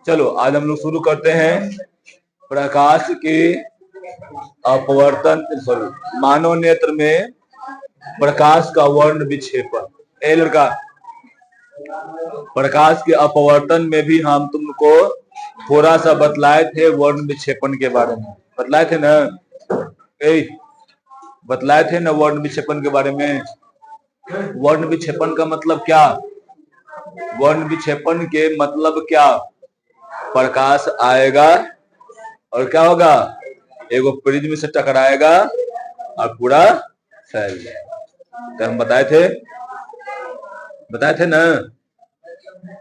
चलो आज हम लोग शुरू करते हैं प्रकाश के अपवर्तन, सॉरी, मानव नेत्र में प्रकाश का वर्ण विक्षेपण। ए लड़का, प्रकाश के अपवर्तन में भी हम तुमको थोड़ा सा बतलाए थे वर्ण विक्षेपण के बारे में। बतलाए थे ना? बतलाए थे ना वर्ण विक्षेपण के बारे में। वर्ण विक्षेपण का मतलब क्या? वर्ण विक्षेपण के मतलब क्या? प्रकाश आएगा और क्या होगा? एगो प्रिज्म से टकराएगा और पूरा फैल जाएगा। तो हम बताए थे ना?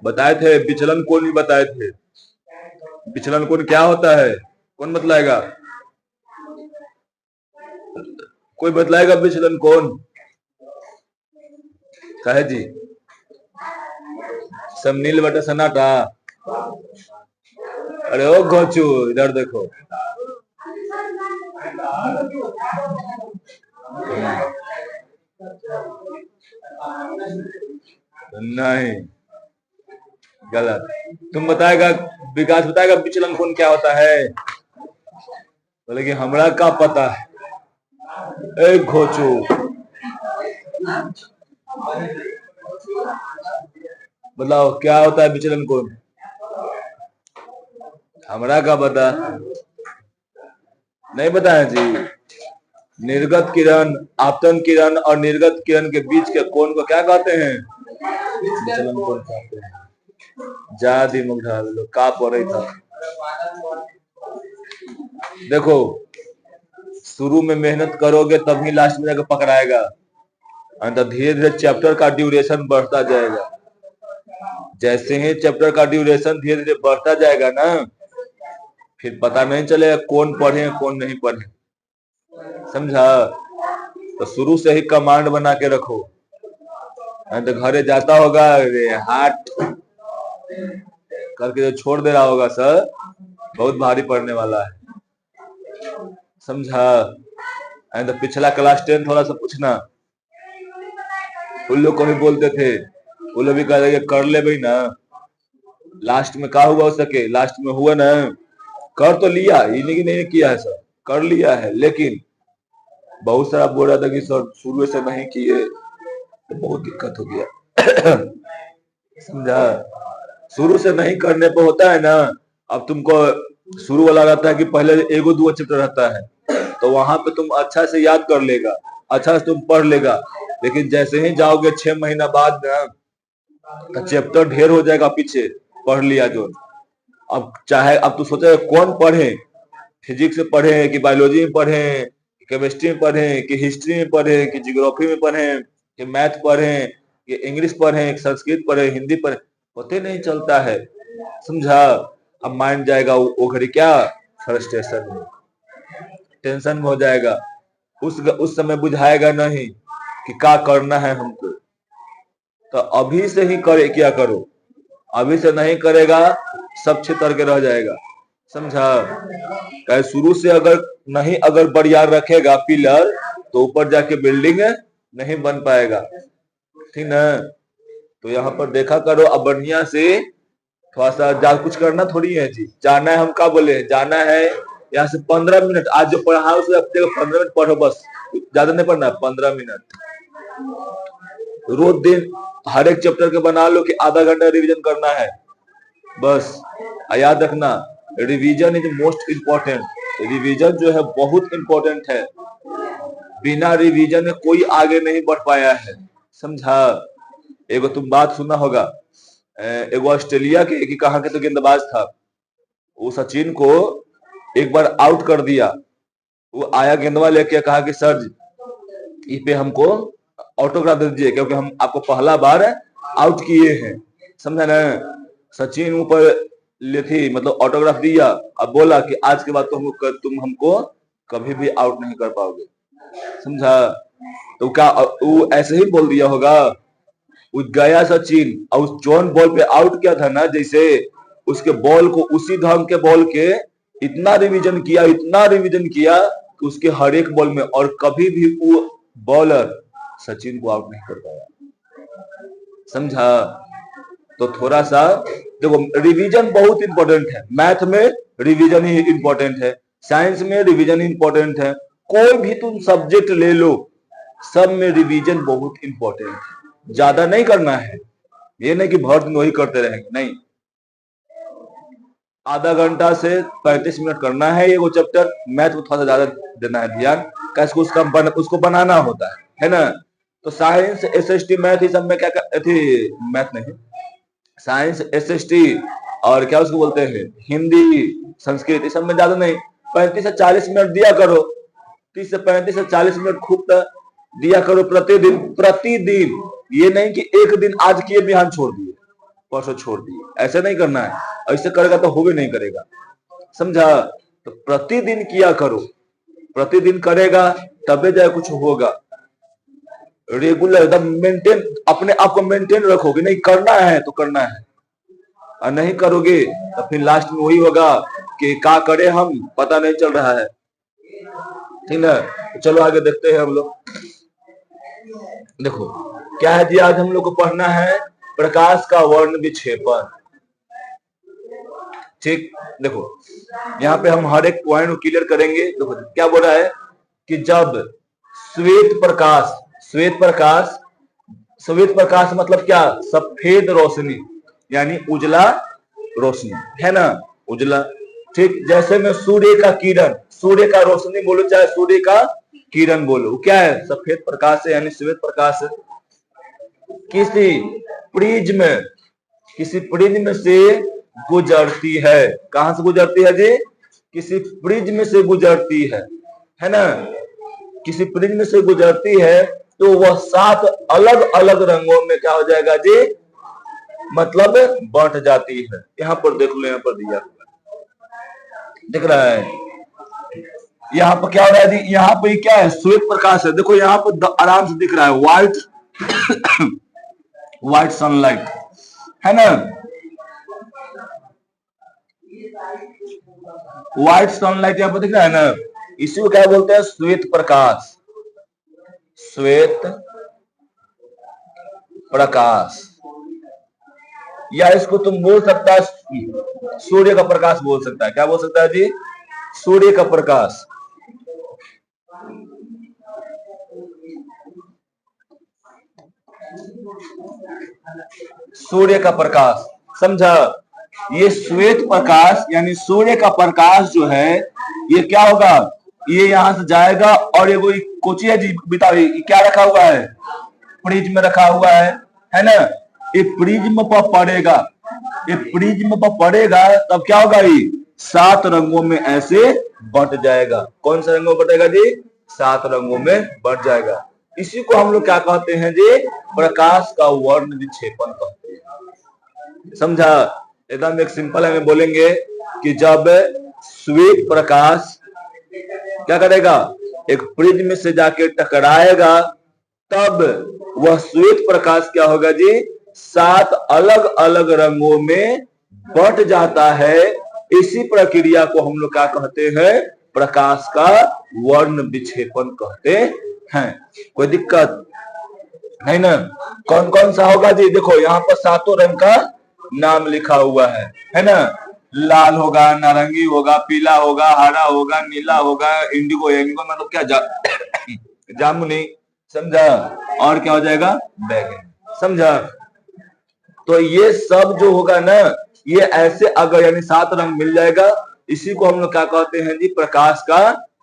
बताए थे। विचलन कोण भी बताए थे। विचलन कोण क्या होता है? कौन बतलाएगा? कोई बतलाएगा विचलन कोण? कहे जी, सब नील बटा सन्नाटा। अरे ओ गोचू, इधर देखो। नहीं, गलत। तुम बताएगा, विकास बताएगा विचलन कोण क्या होता है? बोले कि हमरा का पता है। ए घोचू, बताओ क्या होता है विचलन कोण? हमरा का पता नहीं बताया जी। निर्गत किरण, आपतन किरण और निर्गत किरण के बीच के कोण को क्या कहते हैं? विचलन कोण कहते हैं। जा दिमाग ढाल लो, का पड़े था। देखो, शुरू में मेहनत करोगे तभी लास्ट में जाकर पकड़ाएगा। तो धीरे धीरे चैप्टर का ड्यूरेशन बढ़ता जाएगा। जैसे ही चैप्टर का ड्यूरेशन धीरे धीरे बढ़ता जाएगा ना, फिर पता नहीं चलेगा कौन पढ़े कौन नहीं पढ़े। समझा? तो शुरू से ही कमांड बना के रखो। तो घरे जाता होगा, हाथ करके जो छोड़ दे रहा होगा, सर बहुत भारी पड़ने वाला है। समझा? तो पिछला क्लास 10 थोड़ा सा पूछना। उन लोग को भी बोलते थे, वो लोग भी कह रहे कर ले भाई ना। लास्ट में क्या हुआ हो सके? लास्ट में हुआ ना, कर तो लिया, नहीं किया है सर, कर लिया है, लेकिन बहुत सारा बोल रहा था कि सर शुरू से नहीं किए तो बहुत दिक्कत हो गया। समझा? शुरू से नहीं करने पे होता है ना। अब तुमको शुरू वाला रहता है कि पहले एगो दो चैप्टर रहता है, तो वहां पे तुम अच्छा से याद कर लेगा, अच्छा से तुम पढ़ लेगा। लेकिन जैसे ही जाओगे 6 महीना बाद ना, तो चैप्टर ढेर हो जाएगा पीछे पढ़ लिया जो। अब चाहे अब तू सोचे कौन पढ़े, फिजिक्स में पढ़े कि बायोलॉजी में पढ़े कि केमिस्ट्री में पढ़े कि हिस्ट्री में पढ़े कि ज्योग्राफी में पढ़े कि मैथ पढ़े कि इंग्लिश पढ़े कि संस्कृत पढ़े हिंदी पढ़े, पता नहीं चलता है। समझा? अब माइंड जाएगा वो घड़ी क्या, फ्रस्ट्रेशन में, टेंशन में हो जाएगा। उस समय बुझाएगा नहीं कि क्या करना है हमको। तो अभी से ही क्या करो। अभी से नहीं करेगा सब छितर के रह जाएगा। समझा? शुरू से अगर बढ़िया रखेगा पिलर, तो ऊपर जाके बिल्डिंग नहीं बन पाएगा। ठीक ना? तो यहाँ पर देखा करो। अब बढ़िया से थोड़ा सा कुछ करना थोड़ी है जी। जाना है, हम क्या बोले, जाना है यहाँ से 15 मिनट। आज जो पढ़ा उसे 15 मिनट पढ़ो बस, ज्यादा नहीं पढ़ना, 15 मिनट रोज दिन। हर एक चैप्टर के बना लो कि आधा घंटा रिवीजन करना है बस। याद रखना, revision is most important. Revision जो है बहुत इम्पोर्टेंट है। बिना रिवीजन में कोई आगे नहीं बढ़ पाया है। समझा? एगो तुम बात सुना होगा, एगो ऑस्ट्रेलिया के कि कहाँ के तो गेंदबाज था, वो सचिन को एक बार आउट कर दिया। वो आया गेंदवा लेके, कहा कि सर इस पे हमको ऑटोग्राफ दे दीजिए क्योंकि हम आपको पहला बार आउट किए हैं। समझा ना? सचिन ऊपर लेथी मतलब ऑटोग्राफ दिया। अब बोला कि आज के बाद तुम हमको कभी भी आउट नहीं कर पाओगे। समझा? तो क्या वो ऐसे ही बोल दिया होगा? वो गया सचिन और उस जॉन बॉल पे आउट किया था ना, जैसे उसके बॉल को, उसी ढंग के बॉल के इतना रिवीजन किया कि उसके हर एक बॉल में, और कभी भी वो बॉलर सचिन को आउट नहीं कर पाया। समझा? तो थोड़ा सा देखो, रिवीजन बहुत इंपॉर्टेंट है। मैथ में रिवीजन ही इंपॉर्टेंट है, साइंस में रिवीजन इंपॉर्टेंट है, कोई भी तुम सब्जेक्ट ले लो, सब में रिवीजन बहुत इंपॉर्टेंट है। ज्यादा नहीं करना है, ये नहीं कि भर दिन वही करते रहेंगे, नहीं। आधा घंटा से 35 मिनट करना है ये वो चैप्टर। मैथ को थोड़ा सा ज्यादा देना है ध्यान, कैसे उसको बनाना होता है ना। तो साइंस, एसएसटी, मैथ, इस सब में क्या थी, मैथ नहीं, साइंस, एसएसटी और क्या उसको बोलते हैं, हिंदी, संस्कृत, इस सब में ज्यादा नहीं, 35 से 40 मिनट दिया करो। 30 से 35 से 40 मिनट खूब दिया करो प्रतिदिन। प्रतिदिन, ये नहीं कि एक दिन आज किए बिहान छोड़ दिए, परसों छोड़ दिए, ऐसे नहीं करना है। ऐसे करेगा तो हो भी नहीं करेगा। समझा? तो प्रतिदिन किया करो, प्रतिदिन करेगा तबे जाए कुछ होगा। रेगुलर एकदम मेंटेन, अपने आप को मेंटेन रखोगे, नहीं करना है तो करना है, और नहीं करोगे तो फिर लास्ट में वही होगा कि क्या करे हम, पता नहीं चल रहा है। ठीक है, तो चलो आगे देखते हैं हम लोग। देखो क्या है जी, आज हम लोग को पढ़ना है प्रकाश का वर्ण विक्षेपण। ठीक, देखो यहाँ पे हम हर एक पॉइंट को क्लियर करेंगे। देखो क्या बोल रहा है कि जब श्वेत प्रकाश, श्वेत प्रकाश, श्वेत प्रकाश मतलब क्या, सफेद रोशनी, यानी उजला रोशनी, है ना, उजला। ठीक, जैसे में सूर्य का किरण, सूर्य का रोशनी बोलो चाहे सूर्य का किरण बोलो, क्या है, सफेद प्रकाश है, यानी श्वेत प्रकाश है। किसी प्रिज्म, किसी प्रिज्म से गुजरती है। कहां से गुजरती है जी? किसी प्रिज्म से गुजरती है ना। किसी प्रिज्म से गुजरती है तो वह 7 अलग अलग रंगों में क्या हो जाएगा जी, मतलब बंट जाती है। यहाँ पर देख लो, यहाँ पर दिया दिख रहा है, यहाँ पर क्या हो रहा है जी, यहाँ पर क्या है, श्वेत प्रकाश है। देखो यहाँ पर आराम से दिख रहा है, व्हाइट व्हाइट सनलाइट, है ना, व्हाइट सनलाइट यहाँ पर दिख रहा है ना। इसी को क्या बोलते हैं, श्वेत प्रकाश, श्वेत प्रकाश, या इसको तुम बोल सकता है सूर्य का प्रकाश बोल सकता है। क्या बोल सकता है जी, सूर्य का प्रकाश। सूर्य का प्रकाश, समझा? ये श्वेत प्रकाश यानी सूर्य का प्रकाश जो है, ये क्या होगा, ये यहां से जाएगा और ये कोई कोची है जी, बताओ क्या रखा हुआ है, प्रिज्म रखा हुआ है ना। ये प्रिज्म पर पड़ेगा, ये प्रिज्म पर पड़ेगा, तब क्या होगा, ये 7 रंगों में ऐसे बंट जाएगा। कौन से रंगों में बटेगा जी, 7 रंगों में बंट जाएगा। इसी को हम लोग क्या कहते हैं जी, प्रकाश का वर्ण विक्षेपण कहते हैं। समझा? एकदम एक सिंपल है, में बोलेंगे कि जब श्वेत प्रकाश क्या करेगा, एक प्रिज्म से जाके टकराएगा, तब वह श्वेत प्रकाश क्या होगा जी, 7 अलग अलग रंगों में बंट जाता है। इसी प्रक्रिया को हम लोग क्या कहते हैं, प्रकाश का वर्ण विक्षेपण कहते हैं। कोई दिक्कत नहीं ना? कौन कौन सा होगा जी, देखो यहाँ पर 7 रंग का नाम लिखा हुआ है ना। लाल होगा, नारंगी होगा, पीला होगा, हरा होगा, नीला होगा, इंडिगो, इंडिगो मतलब क्या, जामुनी, समझा, और क्या हो जाएगा, बैगनी, समझा। तो ये सब जो होगा ना, ये ऐसे अगर यानी 7 रंग मिल जाएगा, इसी को हम लोग क्या कहते हैं जी, प्रकाश का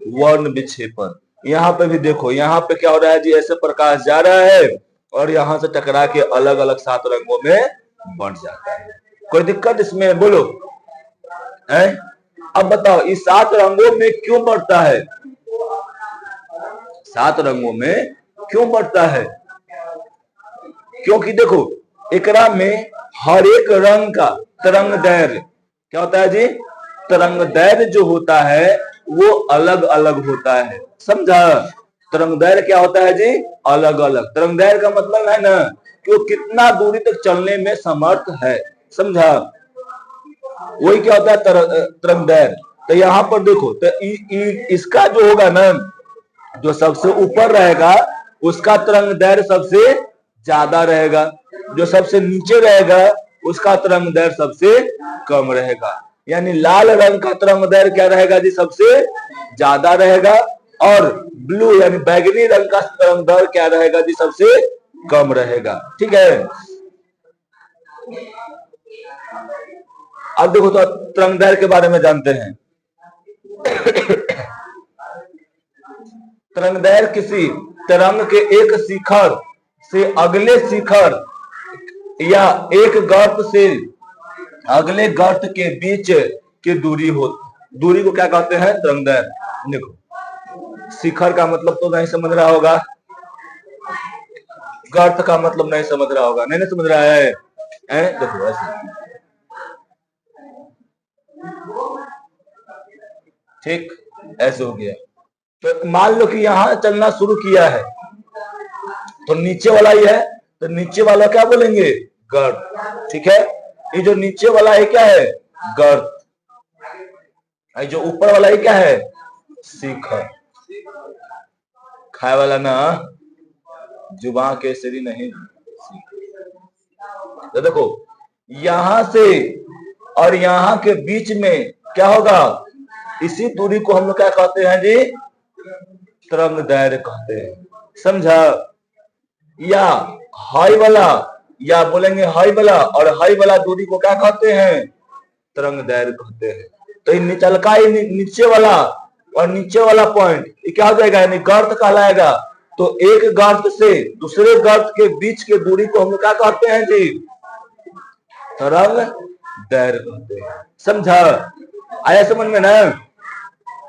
वर्ण विक्षेपण। यहाँ पे भी देखो, यहाँ पे क्या हो रहा है जी, ऐसे प्रकाश जा रहा है और यहाँ से टकरा के अलग अलग 7 रंगों में बंट जाता है। कोई दिक्कत इसमें, बोलो है? अब बताओ इस 7 रंगों में क्यों बढ़ता है, 7 रंगों में क्यों बढ़ता है? क्योंकि देखो एकरा में हर एक रंग का तरंग दैर्घ्य क्या होता है जी, तरंग दैर्घ्य जो होता है वो अलग अलग होता है। समझा? तरंग दैर्घ्य क्या होता है जी, अलग अलग। तरंग दैर्घ्य का मतलब है ना कि वो कितना दूरी तक चलने में समर्थ है। समझा? वही क्या होता है, तरंग दैर्घ्य। तो यहाँ पर देखो, तो इसका जो होगा ना, जो सबसे ऊपर रहेगा उसका तरंग दैर्घ्य सबसे ज्यादा रहेगा। जो सबसे नीचे रहेगा उसका तरंग दैर्घ्य सबसे कम रहेगा। यानी लाल रंग का तरंग दैर्घ्य क्या रहेगा जी? सबसे ज्यादा रहेगा। और ब्लू यानी बैगनी रंग का तरंग दैर्घ्य क्या रहेगा जी? सबसे कम रहेगा। ठीक है। अब देखो तो तरंग दैर्घ्य के बारे में जानते हैं। तरंग दैर्घ्य किसी तरंग के एक शिखर से अगले शिखर या एक गर्त से अगले गर्त के बीच की दूरी को क्या कहते हैं? तरंग दैर्घ्य। देखो शिखर का मतलब तो नहीं समझ रहा होगा, गर्त का मतलब नहीं समझ रहा होगा, नहीं समझ रहा है? देखो ऐसे, ठीक ऐसे हो गया। तो मान लो कि यहां चलना शुरू किया है तो नीचे वाला ही है, तो नीचे वाला क्या बोलेंगे? गर्त। ठीक है। ये जो नीचे वाला है क्या है? गर्त। जो ऊपर वाला है क्या है? शिखर। खाए वाला ना जुबान केसरी नहीं। तो देखो यहां से और यहां के बीच में क्या होगा? इसी दूरी को हम लोग क्या कहते हैं जी? तरंग दैर्घ्य कहते हैं। समझा? या हाई वाला, या बोलेंगे हाई वाला, और हाई वाला दूरी को क्या कहते हैं? तरंग दैर्घ्य कहते हैं। तो ये निचलका नीचे वाला और नीचे वाला पॉइंट ये क्या हो जाएगा? यानी गर्त कहलाएगा। तो एक गर्त से दूसरे गर्त के बीच के दूरी को हम लोग क्या कहते हैं जी? तरंग दैर्घ्य कहते हैं। समझा? आया समझ में ना?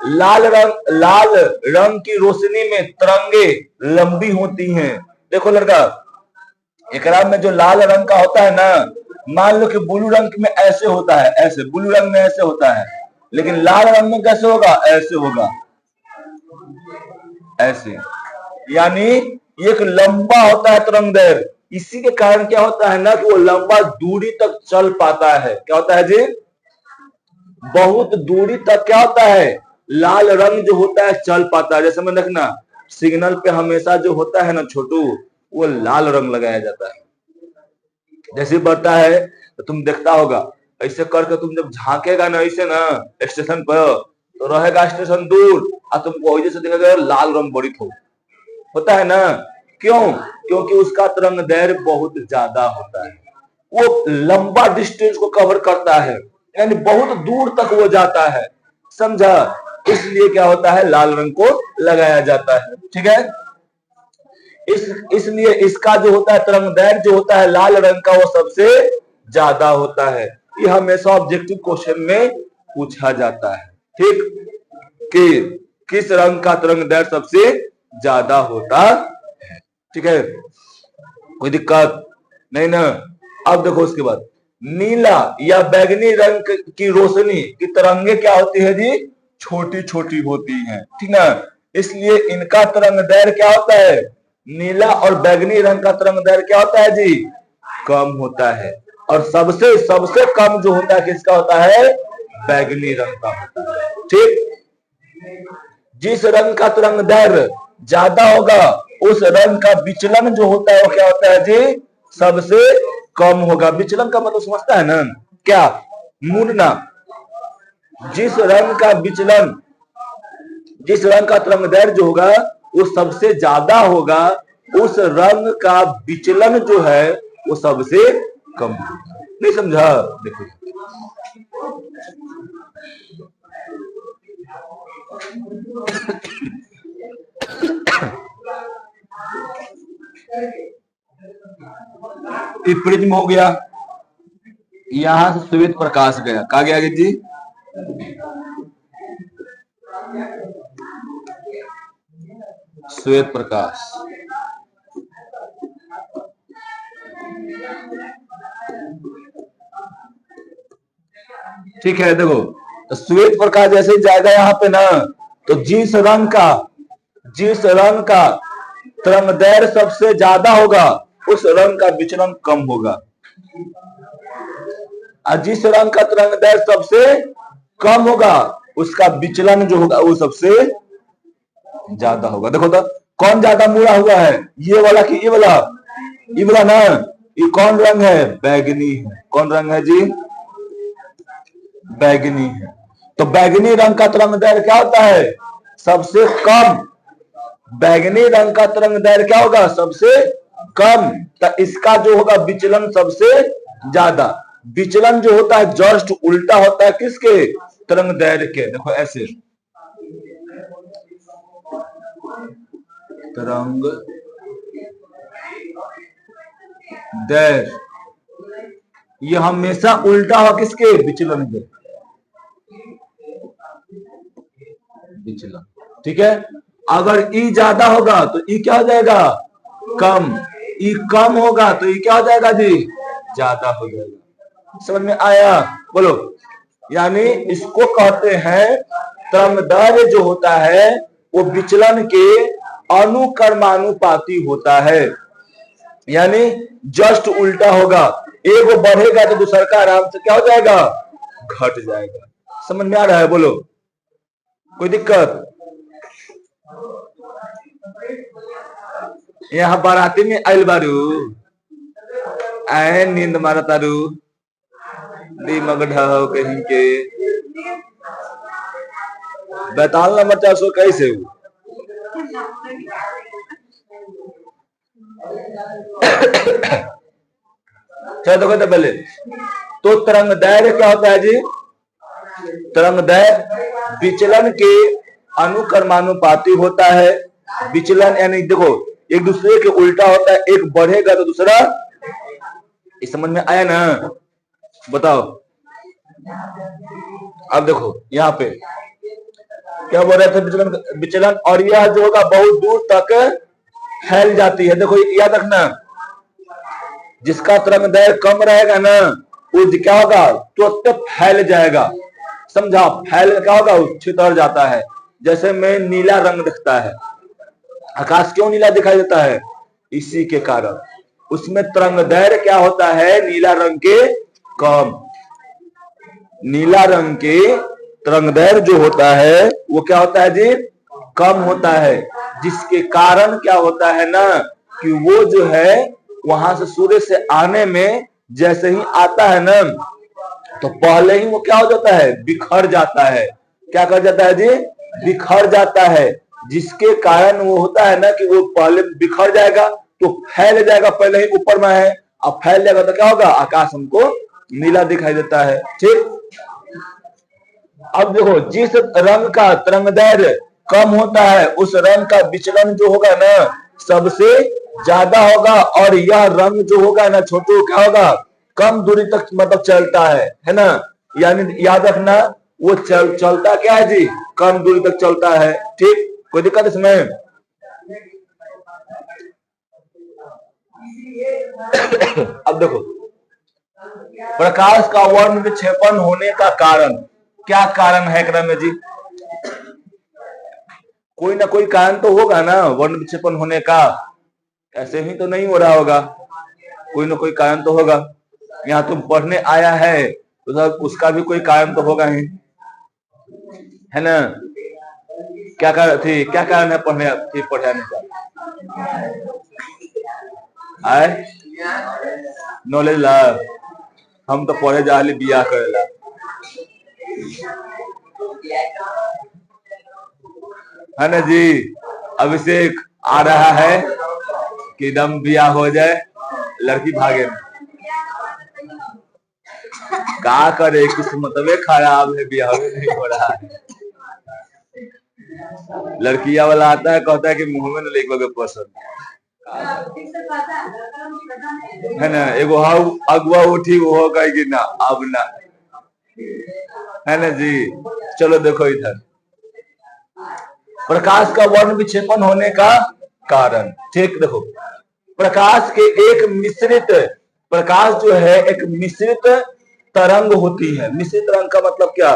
लाल रंग की रोशनी में तरंगे लंबी होती हैं। देखो लड़का, एकरा में जो लाल रंग का होता है ना, मान लो कि ब्लू रंग में ऐसे होता है, ऐसे ब्लू रंग में ऐसे होता है, लेकिन लाल रंग में कैसे होगा? ऐसे होगा, ऐसे। यानी एक लंबा होता है तरंग दैर्घ्य। इसी के कारण क्या होता है ना कि वो लंबा दूरी तक चल पाता है। क्या होता है जी? बहुत दूरी तक क्या होता है? लाल रंग जो होता है चल पाता है। जैसे मैं रखना सिग्नल पे हमेशा जो होता है ना छोटू, वो लाल रंग लगाया जाता है। जैसे बढ़ता है तो तुम देखता होगा ऐसे करके तुम जब झांकेगा ना ऐसे ना स्टेशन पर, तो रहेगा स्टेशन दूर और तुमको वही से दिखेगा लाल रंग बड़ी होता है ना। क्यों? क्योंकि उसका तरंग दैर्घ्य बहुत ज्यादा होता है। वो लंबा डिस्टेंस को कवर करता है, यानी बहुत दूर तक वो जाता है। समझा? इसलिए क्या होता है? लाल रंग को लगाया जाता है। ठीक है। इसलिए इसका जो होता है तरंग दैर्घ्य जो होता है लाल रंग का, वो सबसे ज्यादा होता है। ये हमेशा ऑब्जेक्टिव क्वेश्चन में पूछा जाता है। ठीक, कि किस रंग का तरंग दैर्घ्य सबसे ज्यादा होता है। ठीक है, कोई दिक्कत नहीं ना? अब देखो उसके बाद नीला या बैगनी रंग की रोशनी की तरंगे क्या होती है जी? छोटी छोटी होती हैं। ठीक ना? इसलिए इनका तरंग दैर्घ्य क्या होता है? नीला और बैगनी रंग का तरंग दैर्घ्य क्या होता है जी? कम होता है। और सबसे कम जो होता है किसका होता है? बैगनी रंग का होता है। ठीक, जिस रंग का तरंग दैर्घ्य ज्यादा होगा उस रंग का विचलन जो होता है वो क्या होता है जी? सबसे कम होगा। विचलन का मतलब समझता है ना? क्या? मुड़ना। जिस रंग का विचलन, जिस रंग का तरंग दैर्घ्य जो होगा वो सबसे ज्यादा होगा, उस रंग का विचलन जो है वो सबसे कम होगा। नहीं समझा? देखो प्रिज्म हो गया, यहां से श्वेत प्रकाश गया, कहा गया जी? श्वेत प्रकाश। ठीक है, देखो तो श्वेत प्रकाश जैसे जाएगा यहाँ पे ना, तो जिस रंग का तरंग दैर्घ्य सबसे ज्यादा होगा उस रंग का विचलन कम होगा, और जिस रंग का तरंग दैर्घ्य सबसे कम होगा उसका विचलन जो होगा वो सबसे ज्यादा होगा। देखो तो कौन ज्यादा मुड़ा हुआ है, ये वाला कि ये वाला? ये वाला ना। ये कौन रंग है? बैगनी है। कौन रंग है जी? बैगनी है। तो बैगनी रंग का तरंग दैर्घ्य क्या होता है? सबसे कम। बैगनी रंग का तरंग दैर्घ्य क्या होगा? सबसे कम। तो इसका जो होगा विचलन सबसे ज्यादा। विचलन जो होता है जस्ट उल्टा होता है किसके? तरंग दैर्घ्य के। देखो ऐसे तरंग दैर्घ्य ये हमेशा उल्टा हो किसके? विचलन के। विचलन, ठीक है। अगर ई ज्यादा होगा तो ई क्या हो जाएगा? कम। ई कम होगा तो ई क्या हो जाएगा जी? ज्यादा हो जाएगा। समझ में आया? बोलो। यानी इसको कहते हैं तरंग दैर्घ्य जो होता है वो विचलन के अनुकर्मानुपाती होता है। यानी जस्ट उल्टा होगा। एक वो बढ़ेगा तो दूसरा का आराम से क्या हो जाएगा? घट जाएगा। समझ में आ रहा है? बोलो। कोई दिक्कत? यहाँ बाराती में आयल बारू आए नींद मारा तारू दिमाग ढाओ कहीं के बैताल नंबर 400 कैसे हो? चलो देखो पहले तो तरंग दैर्घ्य क्या होता है जी? तरंग दैर्घ्य विचलन के अनुकर्मानुपाती होता है। विचलन यानी देखो एक दूसरे के उल्टा होता है, एक बढ़ेगा तो दूसरा। इस समझ में आया ना? बताओ। अब देखो यहाँ पे क्या बोल रहे थे? विचलन। विचलन और यह जो होगा बहुत दूर तक फैल जाती है। देखो याद रखना, जिसका तरंग दैर्घ्य कम रहेगा ना वो क्या होगा? तुरंत फैल जाएगा। समझा? फैल क्या होगा? छितर जाता है। जैसे में नीला रंग दिखता है, आकाश क्यों नीला दिखाई देता है? इसी के कारण। उसमें तरंग दैर्घ्य क्या होता है? नीला रंग के कम। नीला रंग के तरंग दैर्घ्य जो होता है वो क्या होता है जी? कम होता है। जिसके कारण क्या होता है ना कि वो जो है वहां से सूर्य से आने में जैसे ही आता है ना तो पहले ही वो क्या हो जाता है? बिखर जाता है। क्या कर जाता है जी? बिखर जाता है। जिसके कारण वो होता है ना कि वो पहले बिखर जाएगा तो फैल जाएगा, पहले ही ऊपर में है। अब फैल जाएगा तो क्या होगा? आकाश हमको नीला दिखाई देता है। ठीक। अब देखो जिस रंग का तरंग दैर्घ्य कम होता है उस रंग का विचलन जो होगा ना सबसे ज्यादा होगा। और यह रंग जो होगा ना छोटू क्या होगा? कम दूरी तक मतलब चलता है ना। यानी याद रखना वो चलता क्या है जी? कम दूरी तक चलता है। ठीक। कोई दिक्कत इसमें? अब देखो प्रकाश का वर्ण विक्षेपण होने का कारण क्या कारण है क्रम में जी? कोई ना कोई कारण तो होगा ना वर्ण विक्षेपण होने का। ऐसे ही तो नहीं हो रहा होगा, कोई ना कोई कारण तो होगा। यहाँ तुम पढ़ने आया है तो उसका भी कोई कारण तो होगा ही, है ना? क्या कारण थी? क्या कारण है पढ़ाने का? आए नॉलेज ला। हम तो पढ़े जा बियाह करेला। है ना जी? अभिषेक आ रहा है कि एकदम बियाह हो जाए, लड़की भागे। क्या करे, किस्मत में खराब है, बियाह नहीं हो रहा है। लड़किया वाला आता है कहता है कि मुंह में लेके पसंद है ना। एगो अगुआ उठी वो कहेगी ना अब ना, है ना जी? चलो देखो इधर प्रकाश का वर्ण विक्षेपण होने का कारण। ठीक। देखो प्रकाश के एक मिश्रित प्रकाश जो है एक मिश्रित तरंग होती है। मिश्रित तरंग का मतलब क्या?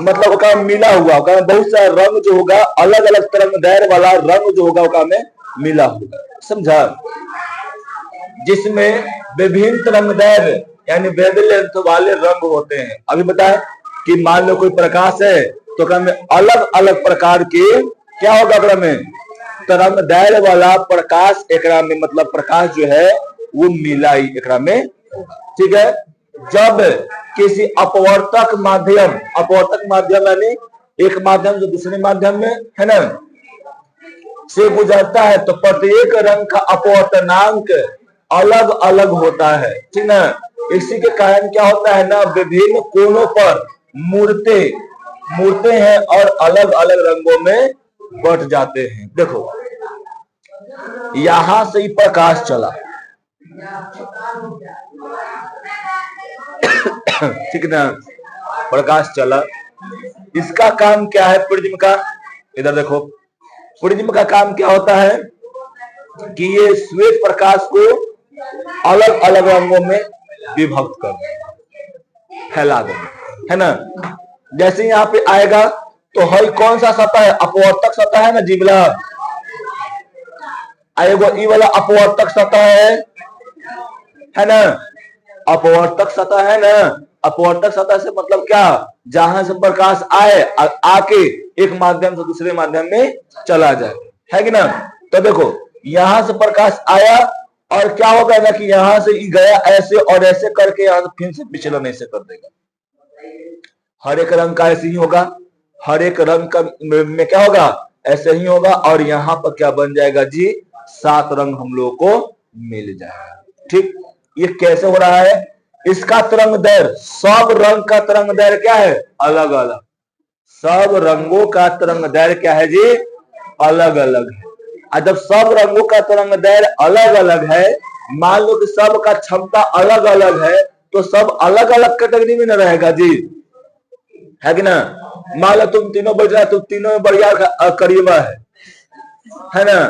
मतलब उसका मिला हुआ बहुत सारा रंग जो होगा अलग अलग तरंग दैर्घ्य वाला रंग जो होगा उसका में मिला होगा। समझा? जिसमें विभिन्न तरंग दैर्घ्य यानी वेवलेंथ वाले रंग होते हैं। अभी बताएं कि मान लो कोई प्रकाश है तो में अलग अलग प्रकार के क्या होगा में तरंग दैर्घ्य वाला प्रकाश एकरा में, मतलब प्रकाश जो है वो मिलाई एकरा में होगा। ठीक है, जब किसी अपवर्तक माध्यम यानी एक माध्यम जो दूसरे माध्यम में है ना से गुजरता है तो प्रत्येक रंग का अपवर्तनांक अलग अलग होता है। ठीक ना, इसी के कारण क्या होता है ना, विभिन्न कोणों पर मूर्ते हैं और अलग अलग रंगों में बट जाते हैं। देखो यहां से ही प्रकाश चला ठीक ना, प्रकाश चला, इसका काम क्या है प्रिज्म का, इधर देखो प्रिज्म का काम क्या होता है कि ये श्वेत प्रकाश को अलग अलग रंगों में विभक्त कर दें, फैला दें, है ना। जैसे यहाँ पे आएगा तो हई कौन सा सतह है, अपवर्तक सतह है ना जीवला, आएगा ई वाला अपवर्तक सतह है ना, अपवर्तक सतह है ना। अपवर्तक सतह से मतलब क्या, जहां से प्रकाश आए आके एक माध्यम से दूसरे माध्यम में चला जाए, है कि ना। तो देखो यहां से प्रकाश आया और क्या होगा ना कि यहां से गया ऐसे और ऐसे करके यहां से फिर से विचलन ऐसे कर देगा। हर एक रंग का ऐसे ही होगा, हर एक रंग का में क्या होगा ऐसे ही होगा, और यहाँ पर क्या बन जाएगा जी, 7 रंग हम लोगों को मिल जाएगा। ठीक, ये कैसे हो रहा है, इसका तरंग दैर्घ्य, सब रंग का तरंग दैर्घ्य क्या है, अलग अलग, सब रंगों का तरंग दैर्घ्य क्या है जी, अलग अलग है। और जब सब रंगों का तरंग दैर्घ्य अलग अलग है, मान लो कि सब का क्षमता अलग अलग है, तो सब अलग अलग कैटेगरी में न रहेगा जी, है कि ना। मान लो तुम तीनों बढ़ जाए तो तीनों में बढ़िया करीबा है ना,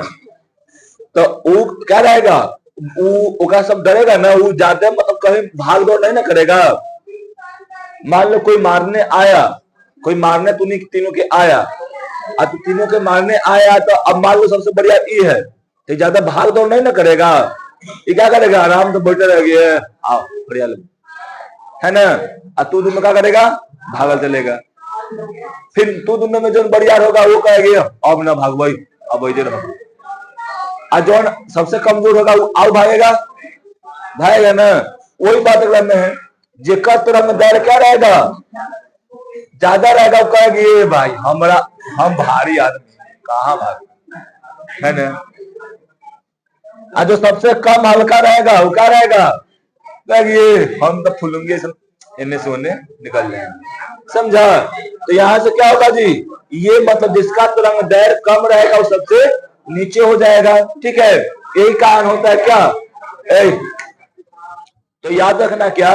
तो वो क्या रहेगा, वो सब डरेगा ना, वो ज्यादा मतलब कहीं भाग दौड़ नहीं ना करेगा। मान लो कोई मारने आया, कोई मारने तीनों के आया, अब तीनों के मारने आया, तो अब मान लो सबसे बढ़िया ये है, तो ज्यादा भाग दौड़ नहीं ना करेगा, ये क्या करेगा, आराम से बैठे रह गए, आओ बढ़िया है ना। अब तू दोनों क्या करेगा, भागल चलेगा। फिर तू दोनों में जो बढ़िया होगा वो कहेगा अब ना भाग भाई, अब वही रहो। और जो सबसे कमजोर होगा वो आओ भागेगा ना। वही बात करना है, जेकर तरंग दैर्घ्य क्या रहेगा, ज्यादा रहेगा, वो कहेगा ये भाई हम भारी आदमी कहाँ भाग, है ना। और जो सबसे कम हल्का रहेगा वो क्या रहेगा, ये हम तो फुलूंगे इन्हें से उन्हें निकल जाएंगे, समझा। तो यहाँ से क्या होगा जी, ये मतलब जिसका तरंग दैर्घ्य कम रहेगा वो सबसे नीचे हो जाएगा। ठीक है, यही कारण होता है क्या, तो याद रखना क्या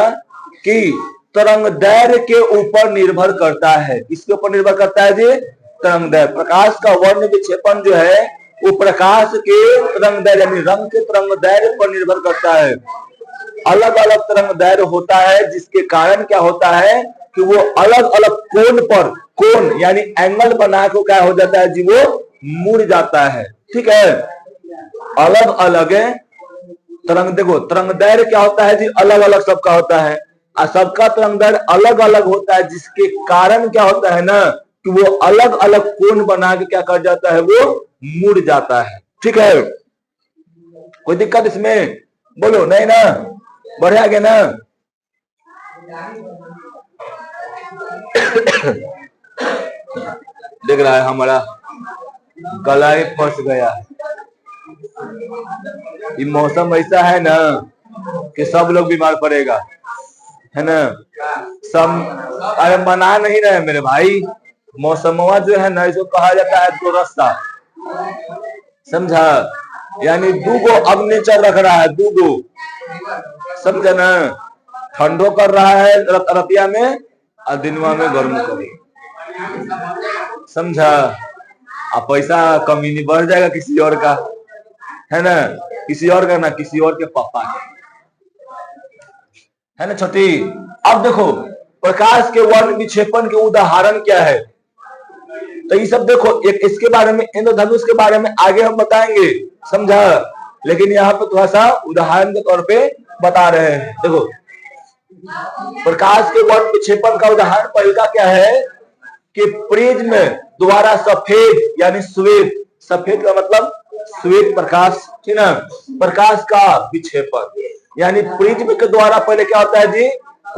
कि तरंग दैर्घ्य के ऊपर निर्भर करता है, इसके ऊपर निर्भर करता है जी तरंग दैर्घ्य। प्रकाश का वर्ण विक्षेपण जो है वो प्रकाश के तरंग दैर्घ्य यानी रंग के तरंग दैर्घ्य पर निर्भर करता है। अलग अलग तरंग दैर्घ्य होता है, जिसके कारण क्या होता है कि वो अलग अलग कोण पर, कोण यानी एंगल बना के क्या हो जाता है जी, वो मुड़ जाता है। ठीक है, अलग अलग तरंग, देखो तरंग दैर्घ्य क्या होता है जी, अलग अलग सबका होता है, और सबका तरंग दैर्घ्य अलग अलग होता है, जिसके कारण क्या होता है ना कि वो अलग अलग कोण बना के क्या कर जाता है, वो मुड़ जाता है। ठीक है, कोई दिक्कत इसमें, बोलो नहीं ना, बढ़िया गया ना। देख रहा है हमारा गला ही फंस गया, ये मौसम ऐसा है ना कि सब लोग बीमार पड़ेगा, है ना। सब अरे मना नहीं रहे मेरे भाई, मौसमवा जो है ना इसको कहा जाता है दो रास्ता, समझा, यानी दूगो अग्नि चल रख रहा है, दूगो, समझा ना। ठंडो कर रहा है रतिया में और दिनवा में गर्म कर, समझा। अब पैसा कमी नहीं बढ़ जाएगा किसी और का, है ना, किसी और का ना, किसी और के पापा का, है ना छोटी। अब देखो प्रकाश के वर्ण विक्षेपण के उदाहरण क्या है, तो ये सब देखो, एक इसके बारे में, इंद्रधनुष के बारे में आगे हम बताएंगे, समझा, लेकिन यहाँ पे थोड़ा सा उदाहरण के तौर पे बता रहे हैं। देखो प्रकाश के वर्ण विक्षेपण का उदाहरण पहला क्या है कि प्रिज्म द्वारा सफेद यानी श्वेत, सफेद का मतलब श्वेत प्रकाश, ठीक ना, प्रकाश का विक्षेपण, यानी प्रिज्म के द्वारा पहले क्या होता है जी,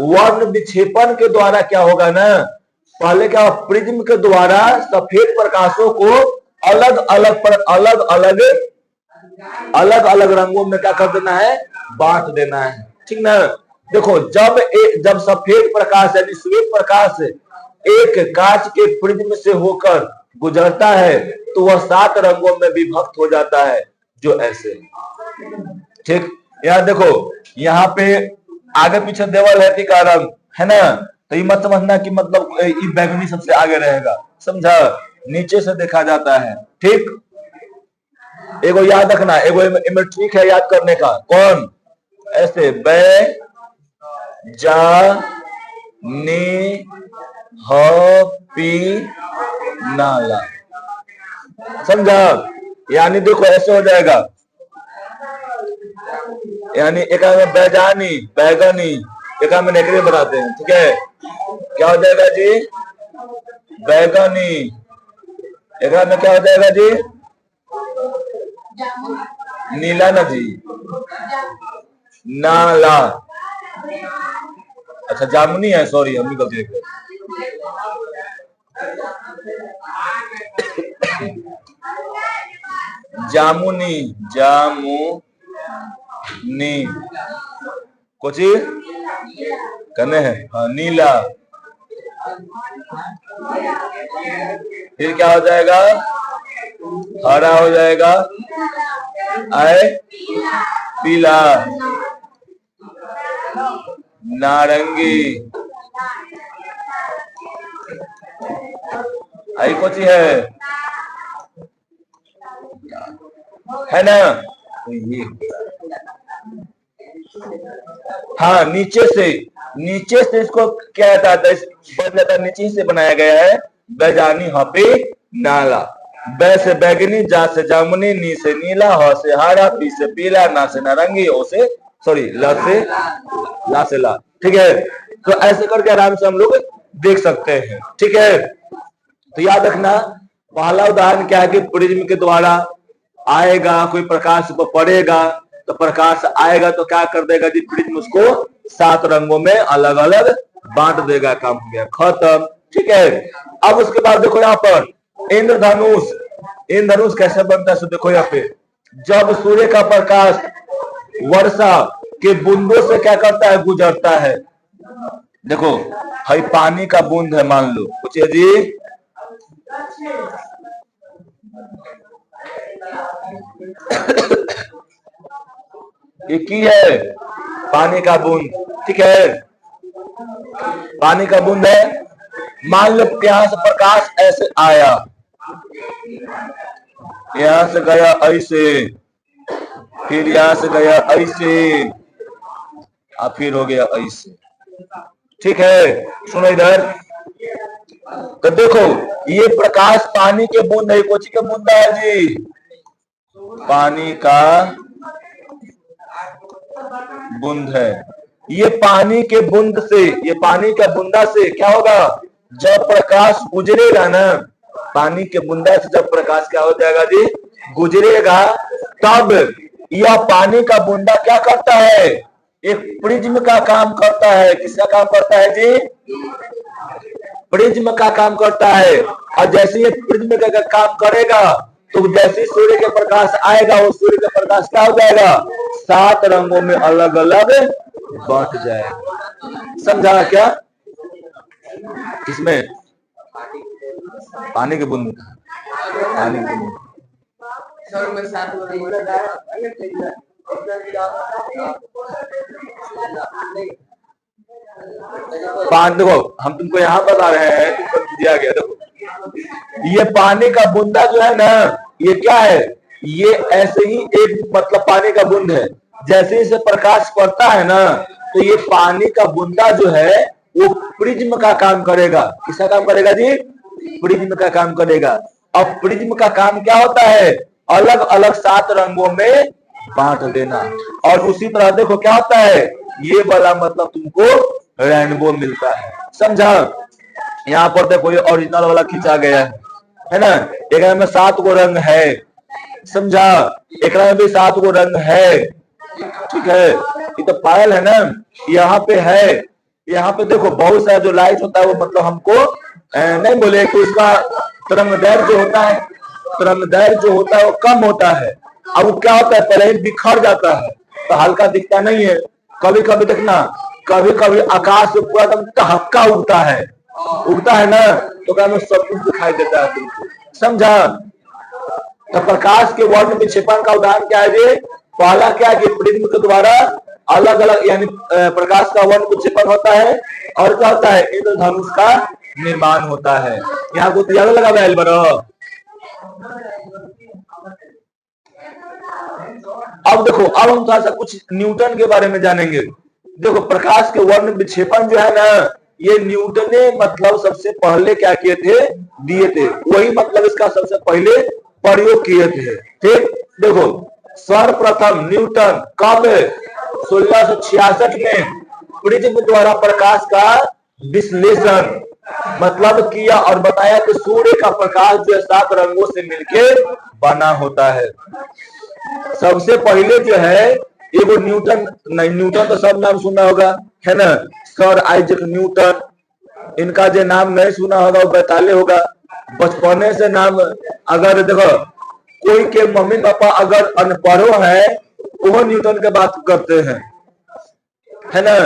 वर्ण विक्षेपण के द्वारा क्या होगा ना, पहले क्या, प्रिज्म के द्वारा सफेद प्रकाशों को अलग अलग रंगों में क्या कर देना है, बांट देना है, ठीक ना। देखो जब सफेद प्रकाश यानी श्वेत प्रकाश एक कांच के प्रिज्म से होकर गुजरता है तो वह 7 रंगों में विभक्त हो जाता है, जो ऐसे, ठीक। यार देखो यहाँ पे आगे पीछे देवल है का रंग है ना, तो ये मत समझना कि मतलब ये बैगनी सबसे आगे रहेगा, समझा, नीचे से देखा जाता है, ठीक। एगो याद रखना, एगो इमें ट्रिक है याद करने का, कौन, ऐसे बै जा नी ह पी नाला, समझा, यानी देखो ऐसे हो जाएगा, यानी एक में बैजानी बैगनी, एक में नेकरे बनाते हैं, ठीक है, क्या हो जाएगा जी, बैगनी, एक में क्या हो जाएगा जी, नीला ना जी, नाला, अच्छा जामुनी है, सॉरी हम गलती देख जामुनी, नी कोची कने है, हाँ नीला, फिर क्या हो जाएगा, हरा हो जाएगा, आए पीला, नारंगी, आई कोची है ना, ये हाँ नीचे से इसको क्या जाता है, बन जाता है, नीचे से बनाया गया है, बैजानी ह पे नाला, बै से बैगनी, जा से जामुनी, नी से नीला, ह से हरा, पी से पीला, ना से नारंगी, ओ से सॉरी ला से ला, ठीक है। तो ऐसे करके आराम से हम लोग देख सकते हैं, ठीक है। तो याद रखना, पहला उदाहरण क्या है कि प्रिज्म के द्वारा आएगा, कोई प्रकाश पर पड़ेगा तो प्रकाश आएगा तो क्या कर देगा जी, प्रिज्म उसको 7 रंगों में अलग अलग बांट देगा, काम हो गया, खत्म, ठीक है। अब उसके बाद देखो यहाँ पर इंद्रधनुष कैसे बनता है, देखो यहाँ पे, जब सूर्य का प्रकाश वर्षा के बूंदों से क्या करता है, गुजरता है, देखो भाई पानी का बूंद है, मान लो कुछ जी, ये की है पानी का बूंद, ठीक है, पानी का बूंद है, मान लो यहाँ से प्रकाश ऐसे आया, यहां से गया ऐसे, फिर यहां से गया ऐसे, और फिर हो गया ऐसे, ठीक है। सुनो इधर, तो देखो ये प्रकाश पानी के बूंद है, कोची के बूंद है जी, पानी का बूंद है, ये पानी के बूंद से, ये पानी का बूंदा से क्या होगा, जब प्रकाश गुजरेगा ना, पानी के बूंदा से जब प्रकाश क्या हो जाएगा जी, गुजरेगा, तब यह पानी का बूंदा क्या करता है, एक प्रिज्म का काम करता है, किसका काम करता है जी, प्रिज्म का काम करता है, और जैसे ये प्रिज्म का काम करेगा तो जैसे सूर्य के प्रकाश आएगा, वो सूर्य का प्रकाश क्या हो जाएगा, 7 रंगों में अलग अलग बांट जाएगा, समझा क्या, इसमें पानी के बूंद, पानी के बूंद, देखो हम तुमको यहाँ बता रहे हैं, तुमको दिया गया, देखो ये पानी का बूंदा जो है ना, ये क्या है, ये ऐसे ही एक मतलब पानी का बूंद है, जैसे इसे प्रकाश पड़ता है ना, तो ये पानी का बूंदा जो है वो प्रिज्म का काम करेगा, किसका काम करेगा जी, प्रिज्म का काम करेगा। अब प्रिज्म का काम क्या होता है, अलग अलग 7 रंगों में बांट देना, और उसी तरह देखो क्या होता है, ये वाला मतलब तुमको रेनबो मिलता है, समझा। यहाँ पर देखो ये ओरिजिनल वाला खींचा गया है ना, एक में 7 गो रंग है, समझा? एक में भी 7 गो रंग है, ठीक है। ये तो पायल है ना, यहाँ पे है, यहाँ पे देखो बहुत सारा जो लाइट होता है वो मतलब हमको नहीं बोले कि उसका तरंगदैर्घ्य जो होता है, तरंगदैर्घ्य जो होता है वो कम होता है। अब वो क्या होता है, पहले ही बिखर जाता है तो हल्का दिखता नहीं है। कभी कभी देखना, कभी कभी आकाश से पूरा एकदम टहक्का उगता है ना, तो क्या सब कुछ दिखाई देता है तुमको, समझा? तो प्रकाश के वर्ण विक्षेपण का उदाहरण क्या है जी? पहला क्या है कि प्रिज्म के द्वारा अलग अलग यानी प्रकाश का वर्ण विक्षेपण होता है, और क्या होता है, इंद्रधनुष का निर्माण होता है। यहाँ को तैयार लगा बैल बनो। अब देखो, अब हम थोड़ा सा कुछ न्यूटन के बारे में जानेंगे। देखो प्रकाश के वर्ण विक्षेपण जो है ना, ये न्यूटन ने मतलब सबसे पहले क्या किए थे, दिए थे, वही मतलब इसका सबसे पहले प्रयोग किए थे। ठीक, देखो सर्वप्रथम न्यूटन कब 1666 में प्रिज्म द्वारा प्रकाश का विश्लेषण मतलब किया और बताया कि सूर्य का प्रकाश जो 7 रंगों से मिलकर बना होता है। सबसे पहले जो है एगो न्यूटन, नहीं न्यूटन तो सब नाम सुना होगा है ना, सर आइजैक न्यूटन, इनका जो नाम नहीं सुना होगा वो बताले होगा बचपने से नाम। अगर देखो कोई के मम्मी पापा अगर अनपढ़ो है वो न्यूटन के बात करते हैं, है ना,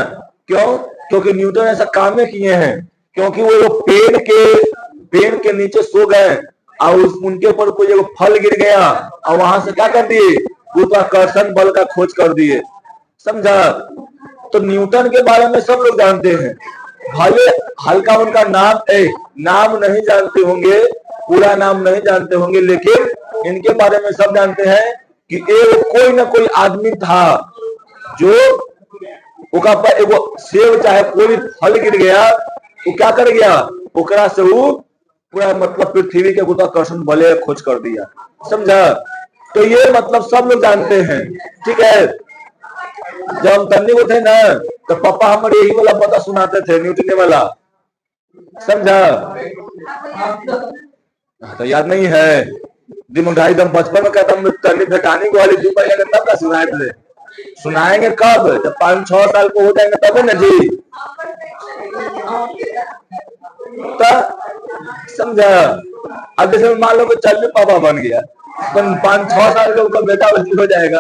क्यों? क्योंकि न्यूटन ऐसा काम किए हैं, क्योंकि वो पेड़ के नीचे सो गए और उनके ऊपर कोई एक फल गिर गया और वहां से क्या कर दिए, गुरुत्वाकर्षण बल का खोज कर दिए, समझा? तो न्यूटन के बारे में सब लोग जानते हैं, भले हल्का उनका नाम नहीं जानते होंगे, पूरा नाम नहीं जानते होंगे, लेकिन इनके बारे में सब जानते हैं कि कोई ना कोई आदमी था जो एगो सेब चाहे कोई फल गिर गया, वो क्या कर गया, ओकरा से वो पूरा मतलब पृथ्वी के गुरुत्वाकर्षण बल खोज कर दिया, समझा? तो ये मतलब सब लोग जानते हैं, ठीक है। जब हम तन्नी को थे ना तो पापा हमारे यही वाला पता सुनाते थे, न्यूटन वाला, समझा? तो याद नहीं है, दिमाग एकदम बचपन में कहता हूँ तन्नी फेटानी वाली तब का सुनाए थे। सुनाएंगे कब, जब 5-6 साल को हो जाएंगे तब ना जी, तो समझा? अब जैसे मान लो कि चल पापा बन गया तो 5-6 साल का उसका बेटा हो जाएगा,